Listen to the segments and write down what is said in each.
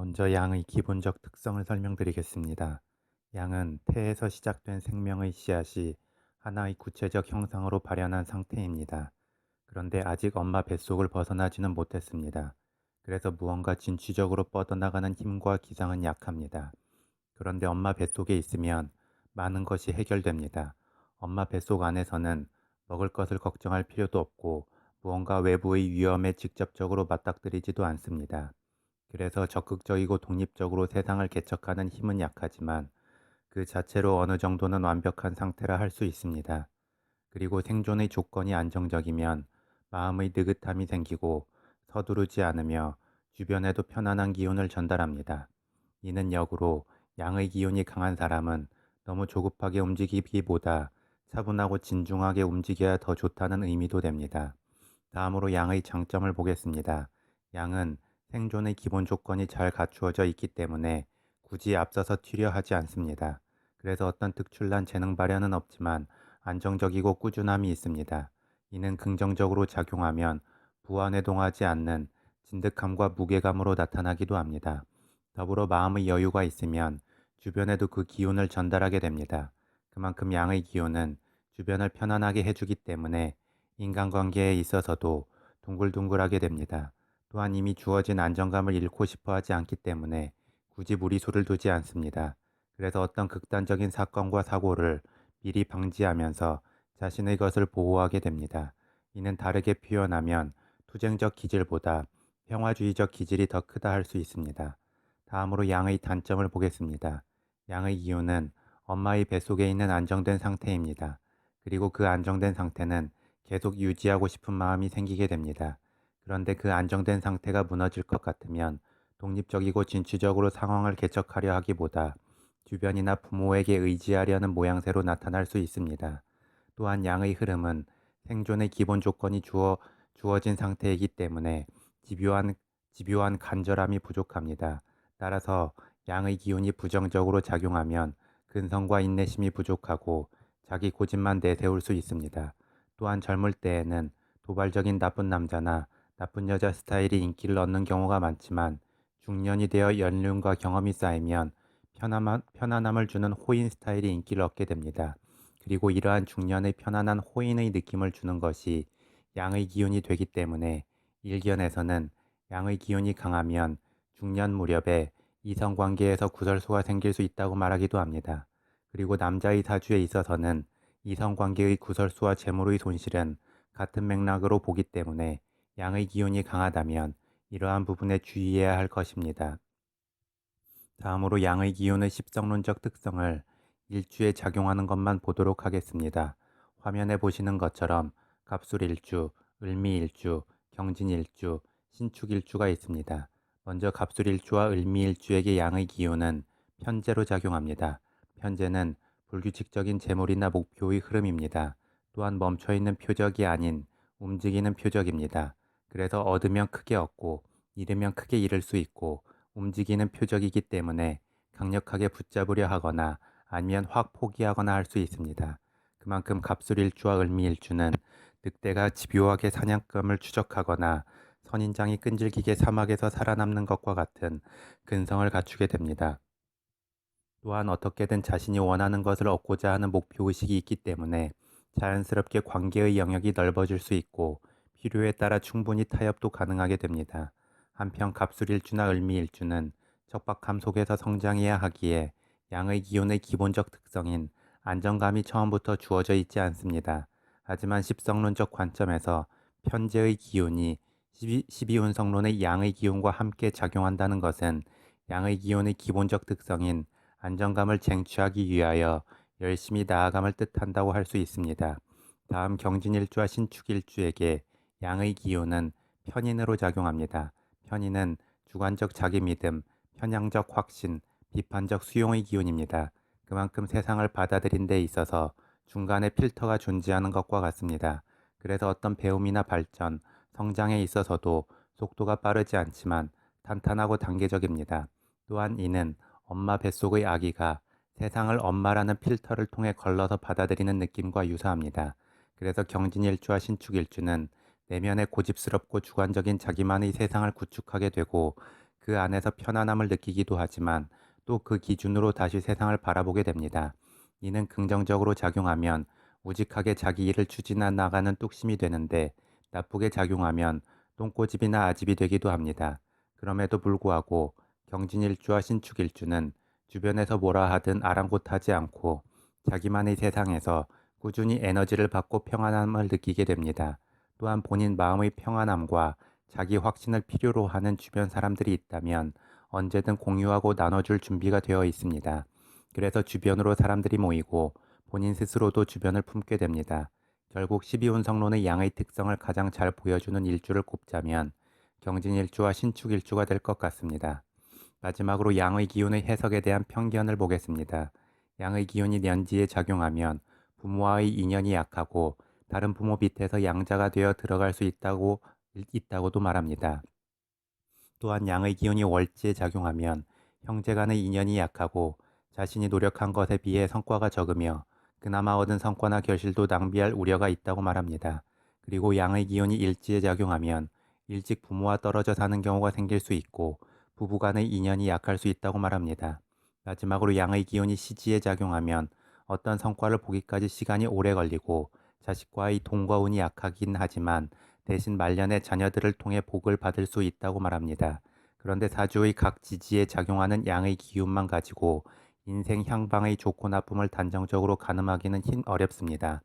먼저 양의 기본적 특성을 설명드리겠습니다. 양은 태에서 시작된 생명의 씨앗이 하나의 구체적 형상으로 발현한 상태입니다. 그런데 아직 엄마 뱃속을 벗어나지는 못했습니다. 그래서 무언가 진취적으로 뻗어나가는 힘과 기상은 약합니다. 그런데 엄마 뱃속에 있으면 많은 것이 해결됩니다. 엄마 뱃속 안에서는 먹을 것을 걱정할 필요도 없고 무언가 외부의 위험에 직접적으로 맞닥뜨리지도 않습니다. 그래서 적극적이고 독립적으로 세상을 개척하는 힘은 약하지만 그 자체로 어느 정도는 완벽한 상태라 할 수 있습니다. 그리고 생존의 조건이 안정적이면 마음의 느긋함이 생기고 서두르지 않으며 주변에도 편안한 기운을 전달합니다. 이는 역으로 양의 기운이 강한 사람은 너무 조급하게 움직이기보다 차분하고 진중하게 움직여야 더 좋다는 의미도 됩니다. 다음으로 양의 장점을 보겠습니다. 양은 생존의 기본 조건이 잘 갖추어져 있기 때문에 굳이 앞서서 튀려 하지 않습니다. 그래서 어떤 특출난 재능 발현은 없지만 안정적이고 꾸준함이 있습니다. 이는 긍정적으로 작용하면 부안해동하지 않는 진득함과 무게감으로 나타나기도 합니다. 더불어 마음의 여유가 있으면 주변에도 그 기운을 전달하게 됩니다. 그만큼 양의 기운은 주변을 편안하게 해주기 때문에 인간관계에 있어서도 둥글둥글하게 됩니다. 또한 이미 주어진 안정감을 잃고 싶어 하지 않기 때문에 굳이 무리수를 두지 않습니다. 그래서 어떤 극단적인 사건과 사고를 미리 방지하면서 자신의 것을 보호하게 됩니다. 이는 다르게 표현하면 투쟁적 기질보다 평화주의적 기질이 더 크다 할 수 있습니다. 다음으로 양의 단점을 보겠습니다. 양의 기운은 엄마의 뱃속에 있는 안정된 상태입니다. 그리고 그 안정된 상태는 계속 유지하고 싶은 마음이 생기게 됩니다. 그런데 그 안정된 상태가 무너질 것 같으면 독립적이고 진취적으로 상황을 개척하려 하기보다 주변이나 부모에게 의지하려는 모양새로 나타날 수 있습니다. 또한 양의 흐름은 생존의 기본 조건이 주어진 상태이기 때문에 집요한, 집요한 간절함이 부족합니다. 따라서 양의 기운이 부정적으로 작용하면 근성과 인내심이 부족하고 자기 고집만 내세울 수 있습니다. 또한 젊을 때에는 도발적인 나쁜 남자나 나쁜 여자 스타일이 인기를 얻는 경우가 많지만 중년이 되어 연륜과 경험이 쌓이면 편안함을 주는 호인 스타일이 인기를 얻게 됩니다. 그리고 이러한 중년의 편안한 호인의 느낌을 주는 것이 양의 기운이 되기 때문에 일견에서는 양의 기운이 강하면 중년 무렵에 이성관계에서 구설수가 생길 수 있다고 말하기도 합니다. 그리고 남자의 사주에 있어서는 이성관계의 구설수와 재물의 손실은 같은 맥락으로 보기 때문에 양의 기운이 강하다면 이러한 부분에 주의해야 할 것입니다. 다음으로 양의 기운의 십성론적 특성을 일주에 작용하는 것만 보도록 하겠습니다. 화면에 보시는 것처럼 갑술일주, 을미일주, 경진일주, 신축일주가 있습니다. 먼저 갑술일주와 을미일주에게 양의 기운은 편재로 작용합니다. 편재는 불규칙적인 재물이나 목표의 흐름입니다. 또한 멈춰있는 표적이 아닌 움직이는 표적입니다. 그래서 얻으면 크게 얻고 잃으면 크게 잃을 수 있고 움직이는 표적이기 때문에 강력하게 붙잡으려 하거나 아니면 확 포기하거나 할 수 있습니다. 그만큼 갑술일주와 을미일주는 늑대가 집요하게 사냥감을 추적하거나 선인장이 끈질기게 사막에서 살아남는 것과 같은 근성을 갖추게 됩니다. 또한 어떻게든 자신이 원하는 것을 얻고자 하는 목표의식이 있기 때문에 자연스럽게 관계의 영역이 넓어질 수 있고 필요에 따라 충분히 타협도 가능하게 됩니다. 한편 갑술일주나 을미일주는 척박함 속에서 성장해야 하기에 양의 기운의 기본적 특성인 안정감이 처음부터 주어져 있지 않습니다. 하지만 십성론적 관점에서 편재의 기운이 12운성론의 양의 기운과 함께 작용한다는 것은 양의 기운의 기본적 특성인 안정감을 쟁취하기 위하여 열심히 나아감을 뜻한다고 할 수 있습니다. 다음 경진일주와 신축일주에게 양의 기운은 편인으로 작용합니다. 편인은 주관적 자기믿음, 편향적 확신, 비판적 수용의 기운입니다. 그만큼 세상을 받아들인 데 있어서 중간에 필터가 존재하는 것과 같습니다. 그래서 어떤 배움이나 발전, 성장에 있어서도 속도가 빠르지 않지만 탄탄하고 단계적입니다. 또한 이는 엄마 뱃속의 아기가 세상을 엄마라는 필터를 통해 걸러서 받아들이는 느낌과 유사합니다. 그래서 경진일주와 신축일주는 내면에 고집스럽고 주관적인 자기만의 세상을 구축하게 되고 그 안에서 편안함을 느끼기도 하지만 또 그 기준으로 다시 세상을 바라보게 됩니다. 이는 긍정적으로 작용하면 우직하게 자기 일을 추진해 나가는 뚝심이 되는데 나쁘게 작용하면 똥꼬집이나 아집이 되기도 합니다. 그럼에도 불구하고 경진일주와 신축일주는 주변에서 뭐라 하든 아랑곳하지 않고 자기만의 세상에서 꾸준히 에너지를 받고 평안함을 느끼게 됩니다. 또한 본인 마음의 평안함과 자기 확신을 필요로 하는 주변 사람들이 있다면 언제든 공유하고 나눠줄 준비가 되어 있습니다. 그래서 주변으로 사람들이 모이고 본인 스스로도 주변을 품게 됩니다. 결국 12운성론의 양의 특성을 가장 잘 보여주는 일주를 꼽자면 경진일주와 신축일주가 될 것 같습니다. 마지막으로 양의 기운의 해석에 대한 편견을 보겠습니다. 양의 기운이 년지에 작용하면 부모와의 인연이 약하고 다른 부모 밑에서 양자가 되어 들어갈 수 있다고도 말합니다. 또한 양의 기운이 월지에 작용하면 형제 간의 인연이 약하고 자신이 노력한 것에 비해 성과가 적으며 그나마 얻은 성과나 결실도 낭비할 우려가 있다고 말합니다. 그리고 양의 기운이 일지에 작용하면 일찍 부모와 떨어져 사는 경우가 생길 수 있고 부부 간의 인연이 약할 수 있다고 말합니다. 마지막으로 양의 기운이 시지에 작용하면 어떤 성과를 보기까지 시간이 오래 걸리고 자식과의 동거 운이 약하긴 하지만 대신 말년에 자녀들을 통해 복을 받을 수 있다고 말합니다. 그런데 사주의 각 지지에 작용하는 양의 기운만 가지고 인생 향방의 좋고 나쁨을 단정적으로 가늠하기는 어렵습니다.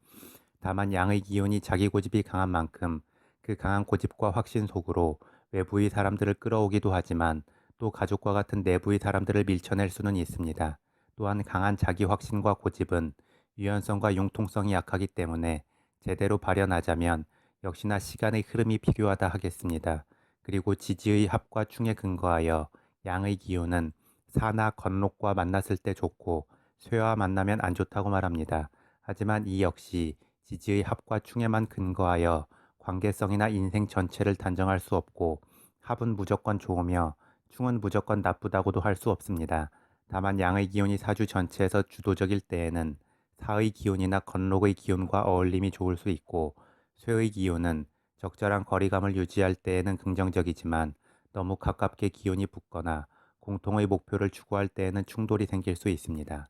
다만 양의 기운이 자기 고집이 강한 만큼 그 강한 고집과 확신 속으로 외부의 사람들을 끌어오기도 하지만 또 가족과 같은 내부의 사람들을 밀쳐낼 수는 있습니다. 또한 강한 자기 확신과 고집은 유연성과 융통성이 약하기 때문에 제대로 발현하자면 역시나 시간의 흐름이 필요하다 하겠습니다. 그리고 지지의 합과 충에 근거하여 양의 기운은 사나 건록과 만났을 때 좋고 쇠와 만나면 안 좋다고 말합니다. 하지만 이 역시 지지의 합과 충에만 근거하여 관계성이나 인생 전체를 단정할 수 없고 합은 무조건 좋으며 충은 무조건 나쁘다고도 할 수 없습니다. 다만 양의 기운이 사주 전체에서 주도적일 때에는 사의 기운이나 건록의 기운과 어울림이 좋을 수 있고 쇠의 기운은 적절한 거리감을 유지할 때에는 긍정적이지만 너무 가깝게 기운이 붙거나 공통의 목표를 추구할 때에는 충돌이 생길 수 있습니다.